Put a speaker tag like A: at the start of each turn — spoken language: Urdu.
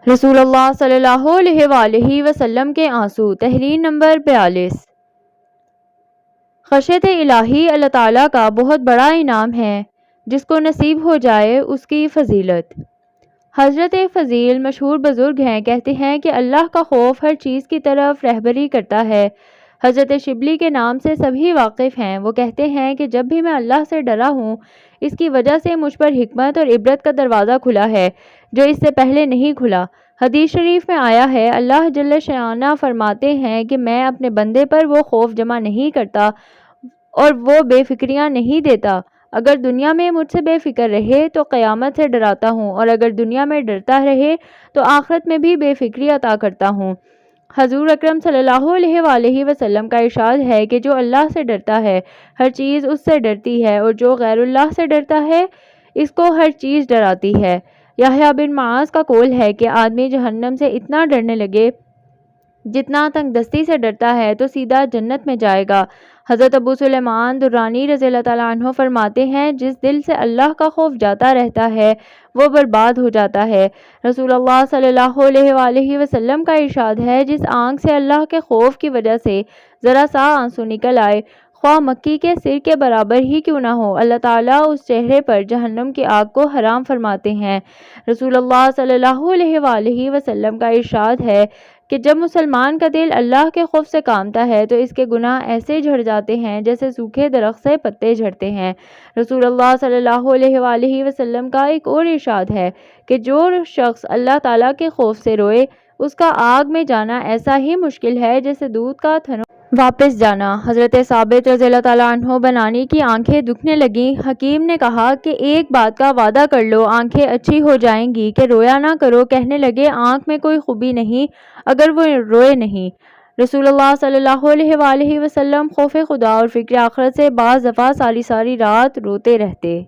A: رسول اللہ صلی اللہ علیہ وآلہ وسلم کے آنسو، تحریر نمبر 42۔ خشیت الہی اللہ تعالیٰ کا بہت بڑا انعام ہے، جس کو نصیب ہو جائے اس کی فضیلت۔ حضرت فضیل مشہور بزرگ ہیں، کہتے ہیں کہ اللہ کا خوف ہر چیز کی طرف رہبری کرتا ہے۔ حضرت شبلی کے نام سے سبھی واقف ہیں۔ وہ کہتے ہیں کہ جب بھی میں اللہ سے ڈرا ہوں، اس کی وجہ سے مجھ پر حکمت اور عبرت کا دروازہ کھلا ہے جو اس سے پہلے نہیں کھلا۔ حدیث شریف میں آیا ہے، اللہ جل شانہ فرماتے ہیں کہ میں اپنے بندے پر وہ خوف جمع نہیں کرتا اور وہ بے فکریاں نہیں دیتا۔ اگر دنیا میں مجھ سے بے فکر رہے تو قیامت سے ڈراتا ہوں، اور اگر دنیا میں ڈرتا رہے تو آخرت میں بھی بے فکری عطا کرتا ہوں۔ حضور اکرم صلی اللہ علیہ وآلہ وسلم کا ارشاد ہے کہ جو اللہ سے ڈرتا ہے ہر چیز اس سے ڈرتی ہے، اور جو غیر اللہ سے ڈرتا ہے اس کو ہر چیز ڈراتی ہے۔ یحییٰ بن معاذ کا قول ہے کہ آدمی جہنم سے اتنا ڈرنے لگے جتنا تنگ دستی سے ڈرتا ہے تو سیدھا جنت میں جائے گا۔ حضرت ابو سلیمان درانی رضی اللہ تعالیٰ عنہ فرماتے ہیں، جس دل سے اللہ کا خوف جاتا رہتا ہے وہ برباد ہو جاتا ہے۔ رسول اللہ صلی اللہ علیہ وآلہ وسلم کا ارشاد ہے، جس آنکھ سے اللہ کے خوف کی وجہ سے ذرا سا آنسو نکل آئے، خواہ مکی کے سر کے برابر ہی کیوں نہ ہو، اللہ تعالیٰ اس چہرے پر جہنم کی آگ کو حرام فرماتے ہیں۔ رسول اللہ صلی اللہ علیہ وآلہ وسلم کا ارشاد ہے کہ جب مسلمان کا دل اللہ کے خوف سے کامتا ہے تو اس کے گناہ ایسے جھڑ جاتے ہیں جیسے سوکھے درخت سے پتے جھڑتے ہیں۔ رسول اللہ صلی اللہ علیہ وآلہ وسلم کا ایک اور ارشاد ہے کہ جو شخص اللہ تعالیٰ کے خوف سے روئے اس کا آگ میں جانا ایسا ہی مشکل ہے جیسے دودھ کا تھنوں واپس جانا۔ حضرت ثابت رضی اللہ تعالیٰ عنہ بنانی کی آنکھیں دکھنے لگیں۔ حکیم نے کہا کہ ایک بات کا وعدہ کر لو، آنکھیں اچھی ہو جائیں گی، کہ رویا نہ کرو۔ کہنے لگے آنکھ میں کوئی خوبی نہیں اگر وہ روئے نہیں۔ رسول اللہ صلی اللہ علیہ وآلہ وسلم خوف خدا اور فکر آخرت سے بعض دفعہ ساری ساری رات روتے رہتے۔